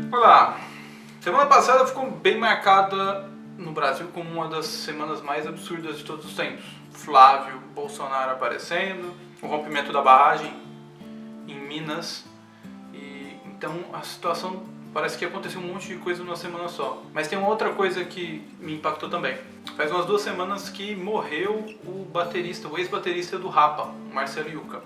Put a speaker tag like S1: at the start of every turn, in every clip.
S1: Olá! Semana passada ficou bem marcada no Brasil como uma das semanas mais absurdas de todos os tempos. Flávio Bolsonaro aparecendo, o rompimento da barragem em Minas. Então a situação parece que aconteceu um monte de coisa numa semana só. Mas tem uma outra coisa que me impactou também. Faz umas 2 semanas que morreu o ex-baterista do Rapa, o Marcelo Yuca.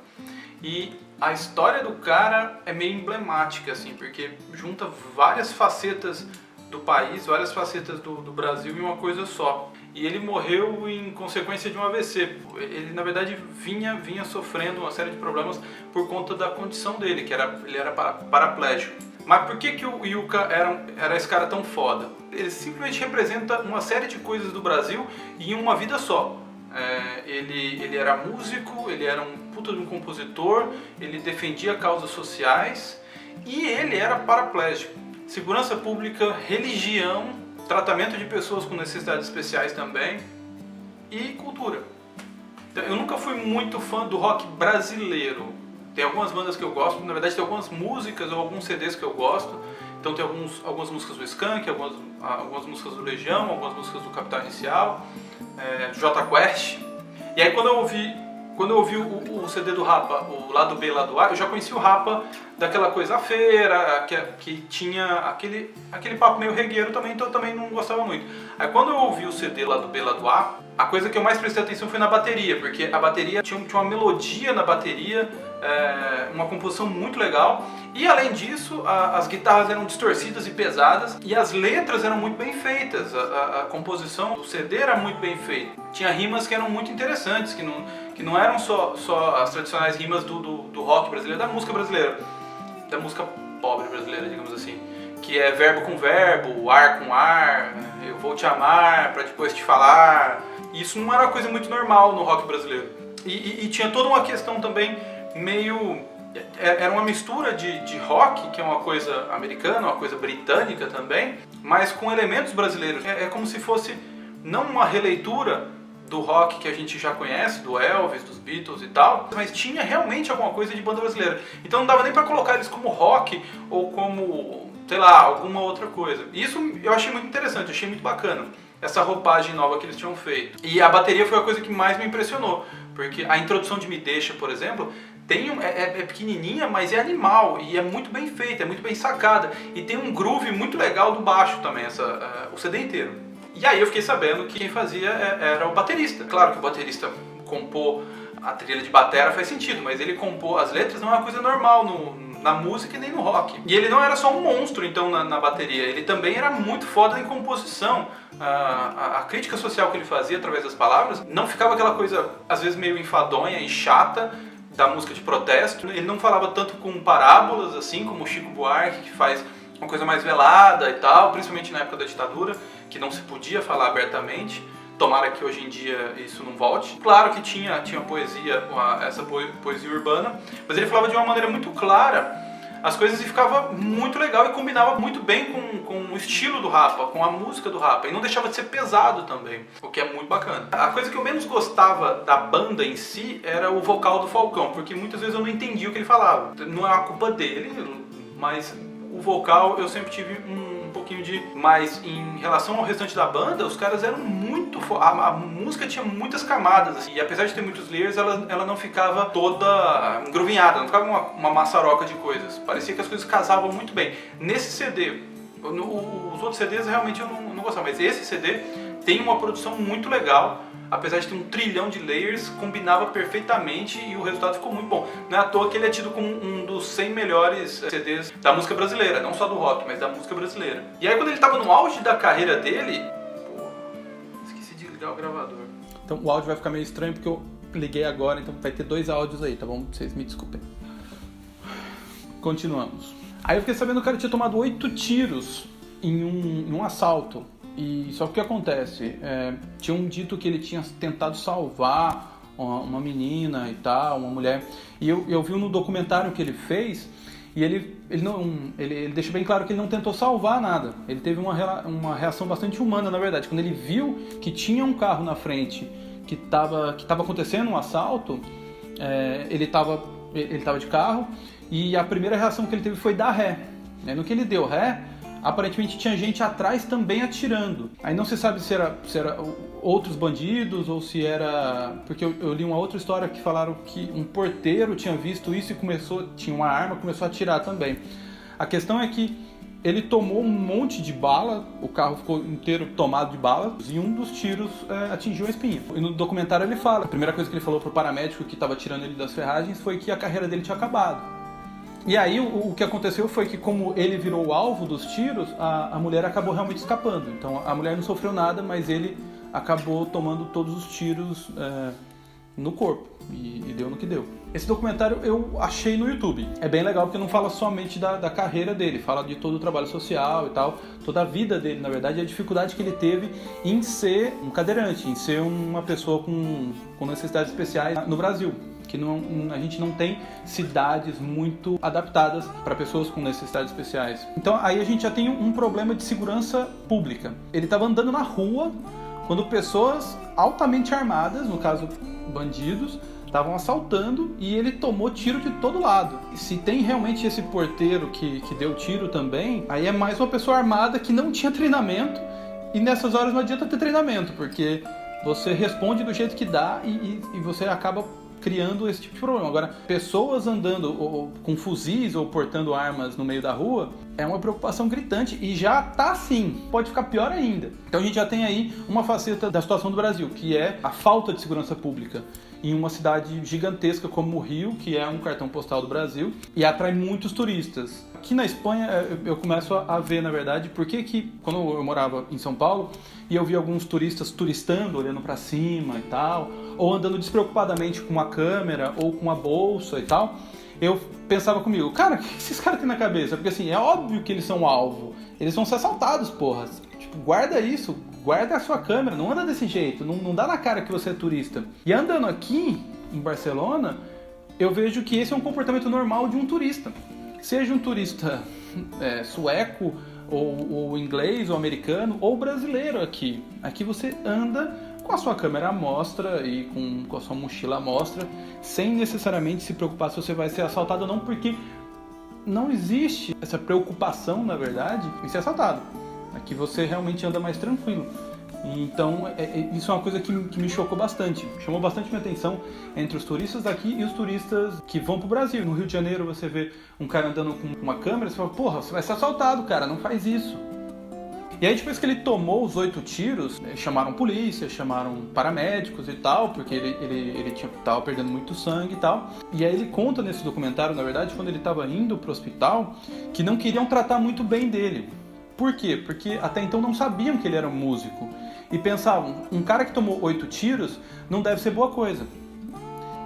S1: E a história do cara é meio emblemática, assim, porque junta várias facetas do país, várias facetas do Brasil em uma coisa só. E ele morreu em consequência de um AVC. Ele, na verdade, vinha sofrendo uma série de problemas por conta da condição dele, ele era paraplégico. Mas por que o Yuca era esse cara tão foda? Ele simplesmente representa uma série de coisas do Brasil em uma vida só. Ele era músico, ele era um puta de um compositor, ele defendia causas sociais e ele era paraplégico. Segurança pública, religião, tratamento de pessoas com necessidades especiais também e cultura. Então, eu nunca fui muito fã do rock brasileiro. Tem algumas bandas que eu gosto, na verdade tem algumas músicas ou alguns CDs que eu gosto. Então tem algumas músicas do Skank, algumas músicas do Legião, algumas músicas do Capital Inicial, do Jota Quest. E aí quando eu ouvi o CD do Rapa, o lado B e o lado A, eu já conheci o Rapa daquela coisa, a feira, que tinha aquele papo meio regueiro também, então eu também não gostava muito. Aí quando eu ouvi o CD lado B e lado A, a coisa que eu mais prestei atenção foi na bateria, porque a bateria tinha uma melodia na bateria, uma composição muito legal, e além disso as guitarras eram distorcidas e pesadas e as letras eram muito bem feitas, a composição do CD era muito bem feita, tinha rimas que eram muito interessantes, que não eram só as tradicionais rimas do rock brasileiro, da música brasileira, da música pobre brasileira, digamos assim, que é verbo com verbo, ar com ar, eu vou te amar pra depois te falar. Isso não era uma coisa muito normal no rock brasileiro. E tinha toda uma questão também meio... Era uma mistura de rock, que é uma coisa americana, uma coisa britânica também, mas com elementos brasileiros. É como se fosse não uma releitura do rock que a gente já conhece, do Elvis, dos Beatles e tal, mas tinha realmente alguma coisa de banda brasileira. Então não dava nem pra colocar eles como rock ou como, sei lá, alguma outra coisa. Isso eu achei muito interessante, achei muito bacana, essa roupagem nova que eles tinham feito. E a bateria foi a coisa que mais me impressionou, porque a introdução de Me Deixa, por exemplo, é pequenininha, mas é animal, e é muito bem feita, é muito bem sacada, e tem um groove muito legal do baixo também, o CD inteiro. E aí eu fiquei sabendo que quem fazia era o baterista. Claro que o baterista compor a trilha de batera faz sentido, mas ele compor as letras não é uma coisa normal na música e nem no rock. E ele não era só um monstro, então, na bateria, ele também era muito foda em composição. A crítica social que ele fazia através das palavras não ficava aquela coisa, às vezes, meio enfadonha e chata da música de protesto. Ele não falava tanto com parábolas, assim, como o Chico Buarque, que faz uma coisa mais velada e tal, principalmente na época da ditadura, que não se podia falar abertamente. Tomara que hoje em dia isso não volte. Claro que tinha poesia, essa poesia urbana, mas ele falava de uma maneira muito clara as coisas e ficava muito legal e combinava muito bem com o estilo do Rapa, com a música do Rapa, e não deixava de ser pesado também, o que é muito bacana. A coisa que eu menos gostava da banda em si era o vocal do Falcão, porque muitas vezes eu não entendia o que ele falava. Não é a culpa dele, mas o vocal eu sempre tive um pouquinho de... Mas em relação ao restante da banda, os caras eram muito... A música tinha muitas camadas, assim, e apesar de ter muitos layers, ela não ficava toda engruvinhada, não ficava uma maçaroca de coisas. Parecia que as coisas casavam muito bem. Nesse CD, os outros CDs realmente eu não gostava, mas esse CD tem uma produção muito legal. Apesar de ter 1 trilhão de layers, combinava perfeitamente e o resultado ficou muito bom. Não é à toa que ele é tido como um dos 100 melhores CDs da música brasileira, não só do rock, mas da música brasileira. E aí quando ele estava no auge da carreira dele... esqueci de ligar o gravador.
S2: Então o áudio vai ficar meio estranho porque eu liguei agora, então vai ter 2 áudios aí, tá bom? Vocês me desculpem. Continuamos. Aí eu fiquei sabendo que o cara tinha tomado 8 tiros em um assalto. E só que o que acontece? Tinham dito que ele tinha tentado salvar uma menina e tal, uma mulher. E eu vi no documentário que ele fez, e ele deixa bem claro que ele não tentou salvar nada. Ele teve uma reação bastante humana, na verdade. Quando ele viu que tinha um carro na frente que estava acontecendo um assalto, ele estava ele estava de carro, e a primeira reação que ele teve foi dar ré. No que ele deu ré, aparentemente tinha gente atrás também atirando. Aí não se sabe se era outros bandidos ou se era... Porque eu li uma outra história que falaram que um porteiro tinha visto isso e tinha uma arma, começou a atirar também. A questão é que ele tomou um monte de bala, o carro ficou inteiro tomado de bala, e um dos tiros atingiu a espinha. E no documentário ele fala, a primeira coisa que ele falou pro paramédico que estava tirando ele das ferragens foi que a carreira dele tinha acabado. E aí o que aconteceu foi que, como ele virou o alvo dos tiros, a mulher acabou realmente escapando. Então a mulher não sofreu nada, mas ele acabou tomando todos os tiros no corpo e deu no que deu. Esse documentário eu achei no YouTube. É bem legal porque não fala somente da carreira dele, fala de todo o trabalho social e tal, toda a vida dele, na verdade, e a dificuldade que ele teve em ser um cadeirante, em ser uma pessoa com necessidades especiais no Brasil. Que a gente não tem cidades muito adaptadas para pessoas com necessidades especiais. Então aí a gente já tem um problema de segurança pública. Ele estava andando na rua quando pessoas altamente armadas, no caso bandidos, estavam assaltando e ele tomou tiro de todo lado. E se tem realmente esse porteiro que deu tiro também, aí é mais uma pessoa armada que não tinha treinamento, e nessas horas não adianta ter treinamento, porque você responde do jeito que dá e você acaba criando esse tipo de problema. Agora, pessoas andando com fuzis ou portando armas no meio da rua é uma preocupação gritante e já tá assim, pode ficar pior ainda. Então a gente já tem aí uma faceta da situação do Brasil, que é a falta de segurança pública em uma cidade gigantesca como o Rio, que é um cartão postal do Brasil, e atrai muitos turistas. Aqui na Espanha eu começo a ver, na verdade, porque que quando eu morava em São Paulo e eu via alguns turistas turistando, olhando para cima e tal, ou andando despreocupadamente com uma câmera ou com uma bolsa e tal, eu pensava comigo, cara, o que esses caras têm na cabeça? Porque assim, é óbvio que eles são alvo, eles vão ser assaltados, porra. Tipo, guarda isso, guarda a sua câmera, não anda desse jeito, não dá na cara que você é turista. E andando aqui em Barcelona, eu vejo que esse é um comportamento normal de um turista. Seja um turista sueco, ou inglês, ou americano, ou brasileiro aqui. Aqui você anda com a sua câmera à mostra e com a sua mochila à mostra, sem necessariamente se preocupar se você vai ser assaltado ou não, porque não existe essa preocupação, na verdade, em ser assaltado. Aqui você realmente anda mais tranquilo. Então, isso é uma coisa que me chocou bastante. Chamou bastante minha atenção entre os turistas daqui e os turistas que vão pro Brasil. No Rio de Janeiro, você vê um cara andando com uma câmera, você fala, porra, você vai ser assaltado, cara, não faz isso. E aí, depois que ele tomou os 8 tiros, chamaram polícia, chamaram paramédicos e tal, porque ele tava perdendo muito sangue e tal. E aí ele conta nesse documentário, na verdade, quando ele estava indo pro hospital, que não queriam tratar muito bem dele. Por quê? Porque até então não sabiam que ele era músico. E pensavam, um cara que tomou 8 tiros não deve ser boa coisa.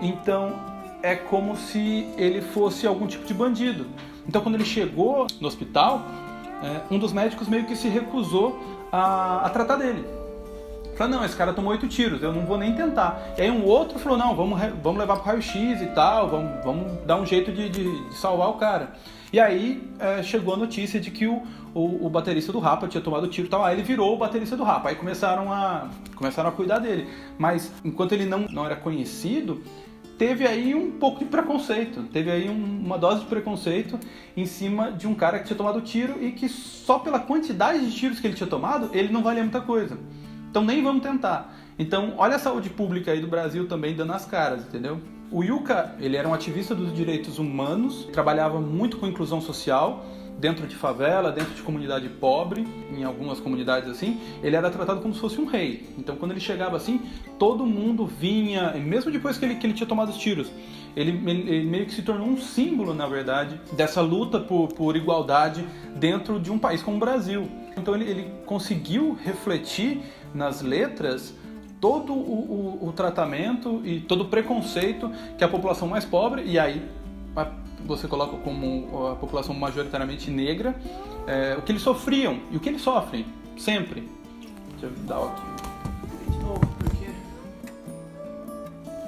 S2: Então, é como se ele fosse algum tipo de bandido. Então, quando ele chegou no hospital, um dos médicos meio que se recusou a tratar dele. Falou, não, esse cara tomou 8 tiros, eu não vou nem tentar. E aí um outro falou, não, vamos levar pro raio-x e tal, vamos dar um jeito de salvar o cara. E aí chegou a notícia de que o baterista do Rapa tinha tomado tiro e tal, aí ele virou o baterista do Rapa, aí começaram a cuidar dele. Mas enquanto ele não era conhecido, teve aí um pouco de preconceito, teve aí uma dose de preconceito em cima de um cara que tinha tomado tiro e que só pela quantidade de tiros que ele tinha tomado, ele não valia muita coisa. Então nem vamos tentar. Então olha a saúde pública aí do Brasil também dando as caras, entendeu? O Yuka, ele era um ativista dos direitos humanos, trabalhava muito com inclusão social, dentro de favela, dentro de comunidade pobre, em algumas comunidades assim, ele era tratado como se fosse um rei. Então quando ele chegava assim, todo mundo vinha, mesmo depois que ele tinha tomado os tiros, ele meio que se tornou um símbolo, na verdade, dessa luta por igualdade dentro de um país como o Brasil. Então ele conseguiu refletir nas letras todo o tratamento e todo o preconceito que a população mais pobre, e aí você coloca como a população majoritariamente negra, o que eles sofriam e o que eles sofrem, sempre. Deixa eu dar aqui de novo, porque...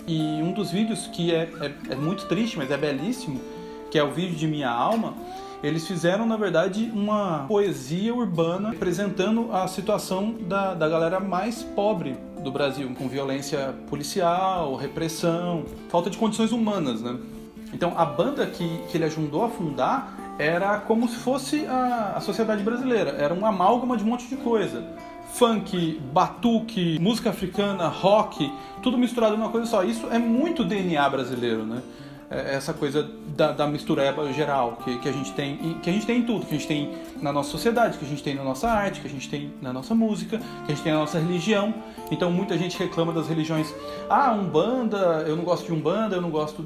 S2: E um dos vídeos que é muito triste, mas é belíssimo, que é o vídeo de Minha Alma, eles fizeram, na verdade, uma poesia urbana representando a situação da galera mais pobre do Brasil, com violência policial, repressão, falta de condições humanas, né? Então a banda que ele ajudou a fundar era como se fosse a sociedade brasileira, era uma amálgama de um monte de coisa. Funk, batuque, música africana, rock, tudo misturado numa coisa só. Isso é muito DNA brasileiro, né? Essa coisa da mistureba geral que a gente tem em tudo, que a gente tem na nossa sociedade, que a gente tem na nossa arte, que a gente tem na nossa música, que a gente tem na nossa religião. Então muita gente reclama das religiões. Umbanda, eu não gosto de Umbanda, eu não gosto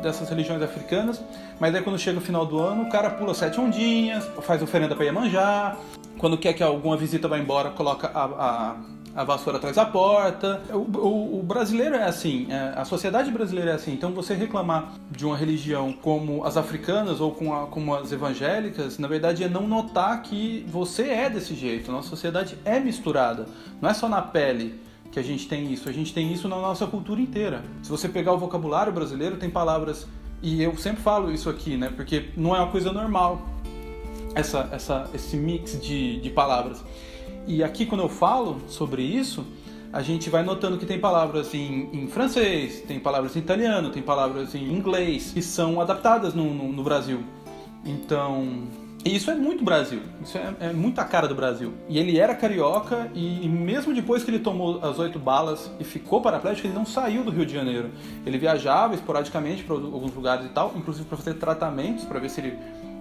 S2: dessas religiões africanas. Mas aí quando chega o final do ano, o cara pula 7 ondinhas, faz oferenda para Iemanjá. Quando quer que alguma visita vá embora, coloca a vassoura atrás da porta. O brasileiro é assim, a sociedade brasileira é assim. Então você reclamar de uma religião como as africanas ou como as evangélicas, na verdade é não notar que você é desse jeito. A nossa sociedade é misturada. Não é só na pele que a gente tem isso na nossa cultura inteira. Se você pegar o vocabulário brasileiro, tem palavras, e eu sempre falo isso aqui, né? Porque não é uma coisa normal esse mix de palavras. E aqui, quando eu falo sobre isso, a gente vai notando que tem palavras em francês, tem palavras em italiano, tem palavras em inglês, que são adaptadas no Brasil. Então, isso é muito Brasil, isso é muito a cara do Brasil. E ele era carioca e mesmo depois que ele tomou as 8 balas e ficou paraplégico, ele não saiu do Rio de Janeiro. Ele viajava esporadicamente para alguns lugares e tal, inclusive para fazer tratamentos, para ver se ele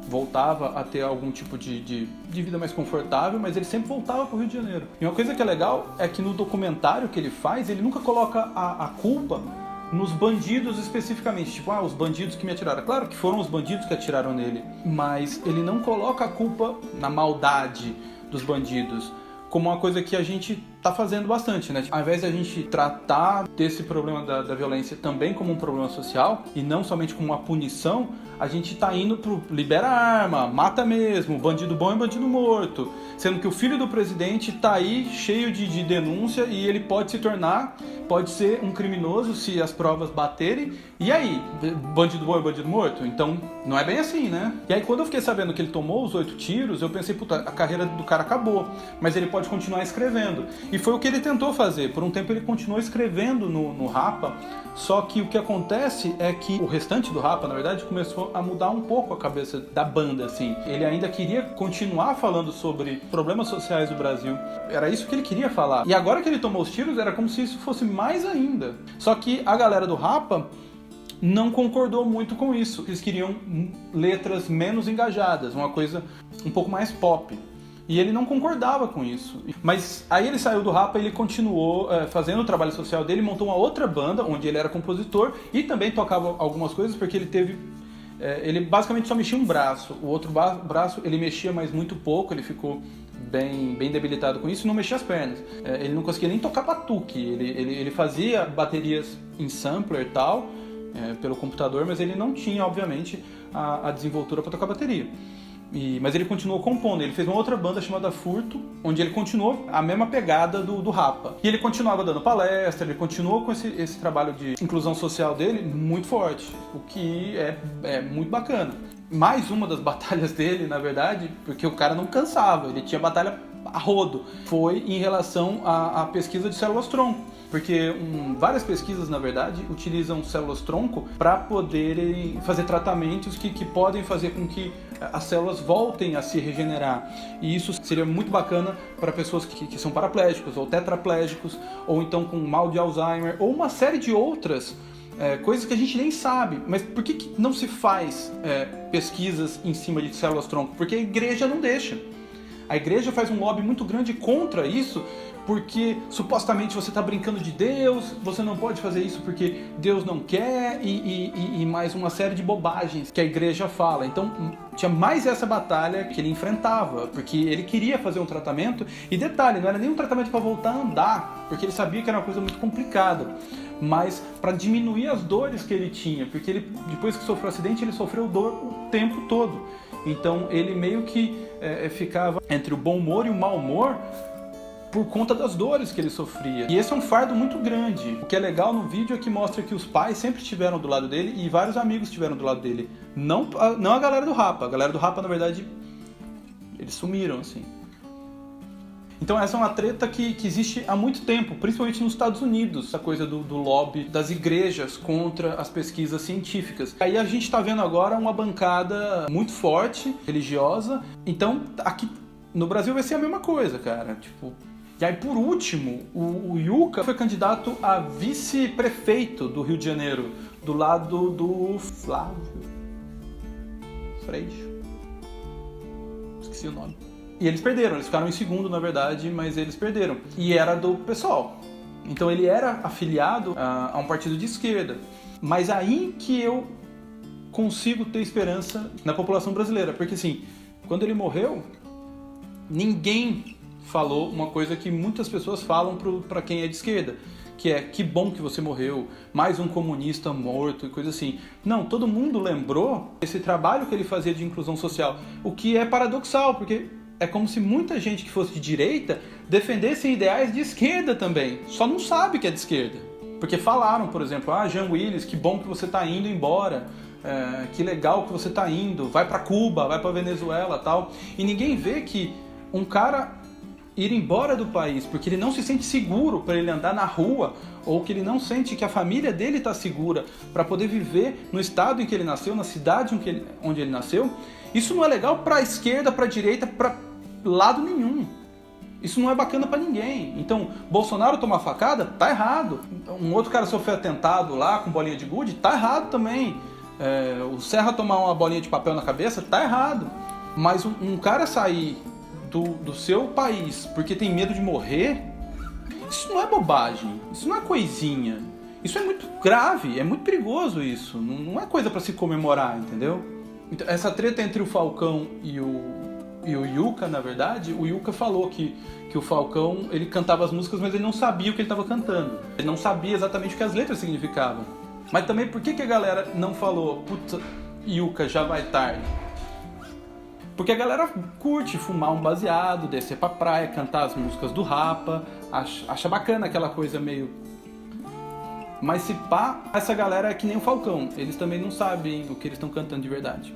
S2: voltava a ter algum tipo de vida mais confortável, mas ele sempre voltava para o Rio de Janeiro. E uma coisa que é legal é que no documentário que ele faz, ele nunca coloca a culpa nos bandidos especificamente, tipo, os bandidos que me atiraram. Claro que foram os bandidos que atiraram nele, mas ele não coloca a culpa na maldade dos bandidos, como uma coisa que a gente tá fazendo bastante, né? Ao invés de a gente tratar desse problema da violência também como um problema social e não somente como uma punição, a gente tá indo pro libera arma, mata mesmo, bandido bom é bandido morto, sendo que o filho do presidente tá aí cheio de denúncia e ele pode ser um criminoso se as provas baterem, e aí? Bandido bom é bandido morto? Então, não é bem assim, né? E aí quando eu fiquei sabendo que ele tomou os 8 tiros, eu pensei, puta, a carreira do cara acabou, mas ele pode continuar escrevendo. E foi o que ele tentou fazer. Por um tempo ele continuou escrevendo no Rapa, só que o que acontece é que o restante do Rapa, na verdade, começou a mudar um pouco a cabeça da banda, assim. Ele ainda queria continuar falando sobre problemas sociais do Brasil. Era isso que ele queria falar. E agora que ele tomou os tiros, era como se isso fosse mais ainda. Só que a galera do Rapa não concordou muito com isso. Eles queriam letras menos engajadas, uma coisa um pouco mais pop. E ele não concordava com isso. Mas aí ele saiu do Rapa e ele continuou fazendo o trabalho social dele, montou uma outra banda, onde ele era compositor e também tocava algumas coisas, porque ele teve... ele basicamente só mexia um braço. O outro braço ele mexia, mas muito pouco, ele ficou bem debilitado com isso e não mexia as pernas. Ele não conseguia nem tocar batuque. Ele fazia baterias em sampler e tal, pelo computador, mas ele não tinha, obviamente, a desenvoltura para tocar bateria. Mas ele continuou compondo, ele fez uma outra banda chamada Furto, onde ele continuou a mesma pegada do Rapa. E ele continuava dando palestra, ele continuou com esse trabalho de inclusão social dele muito forte, o que é muito bacana. Mais uma das batalhas dele, na verdade, porque o cara não cansava, ele tinha batalha a rodo, foi em relação à pesquisa de células-tronco. Porque várias pesquisas, na verdade, utilizam células-tronco para poderem fazer tratamentos que podem fazer com que as células voltem a se regenerar. E isso seria muito bacana para pessoas que são paraplégicos ou tetraplégicos, ou então com mal de Alzheimer, ou uma série de outras coisas que a gente nem sabe. Mas por que não se faz pesquisas em cima de células-tronco? Porque a igreja não deixa. A igreja faz um lobby muito grande contra isso, porque supostamente você está brincando de Deus, você não pode fazer isso porque Deus não quer, e mais uma série de bobagens que a igreja fala. Então tinha mais essa batalha que ele enfrentava, porque ele queria fazer um tratamento, e detalhe, não era nem um tratamento para voltar a andar, porque ele sabia que era uma coisa muito complicada, mas para diminuir as dores que ele tinha, porque ele, depois que sofreu o acidente, ele sofreu dor o tempo todo. Então ele meio que ficava entre o bom humor e o mau humor por conta das dores que ele sofria. E esse é um fardo muito grande. O que é legal no vídeo é que mostra que os pais sempre estiveram do lado dele e vários amigos estiveram do lado dele. Não a galera do Rapa. A galera do Rapa, na verdade, eles sumiram, assim. Então essa é uma treta que existe há muito tempo, principalmente nos Estados Unidos, essa coisa do lobby das igrejas contra as pesquisas científicas. Aí a gente está vendo agora uma bancada muito forte, religiosa. Então aqui no Brasil vai ser a mesma coisa, cara. Tipo, e aí por último, o Yucca foi candidato a vice-prefeito do Rio de Janeiro, do lado do Flávio Freixo. Esqueci o nome. E eles perderam, eles ficaram em segundo, na verdade, mas eles perderam. E era do PSOL. Então ele era afiliado a um partido de esquerda. Mas aí que eu consigo ter esperança na população brasileira. Porque assim, quando ele morreu, ninguém falou uma coisa que muitas pessoas falam para quem é de esquerda. Que é, que bom que você morreu, mais um comunista morto e coisa assim. Não, todo mundo lembrou esse trabalho que ele fazia de inclusão social. O que é paradoxal, porque é como se muita gente que fosse de direita defendesse ideais de esquerda também. Só não sabe que é de esquerda. Porque falaram, por exemplo, Jean Willis, que bom que você está indo embora. Que legal que você está indo. Vai para Cuba, vai para Venezuela, tal. E ninguém vê que um cara ir embora do país porque ele não se sente seguro para ele andar na rua, ou que ele não sente que a família dele está segura para poder viver no estado em que ele nasceu, na cidade onde ele nasceu, isso não é legal para a esquerda, para a direita, para lado nenhum. Isso não é bacana para ninguém. Então, Bolsonaro tomar facada, tá errado. Um outro cara sofreu atentado lá com bolinha de gude, tá errado também. O Serra tomar uma bolinha de papel na cabeça, tá errado. Mas um cara sair do seu país porque tem medo de morrer, isso não é bobagem, isso não é coisinha, isso é muito grave, é muito perigoso isso, não é coisa para se comemorar, entendeu? Então, essa treta entre o Falcão e o Yucca, na verdade, o Yucca falou que o Falcão, ele cantava as músicas, mas ele não sabia o que ele estava cantando, ele não sabia exatamente o que as letras significavam. Mas também, por que a galera não falou, puta, Yucca, já vai tarde? Porque a galera curte fumar um baseado, descer pra praia, cantar as músicas do Rapa, acha bacana aquela coisa meio... Mas se pá, essa galera é que nem o Falcão, eles também não sabem o que eles estão cantando de verdade.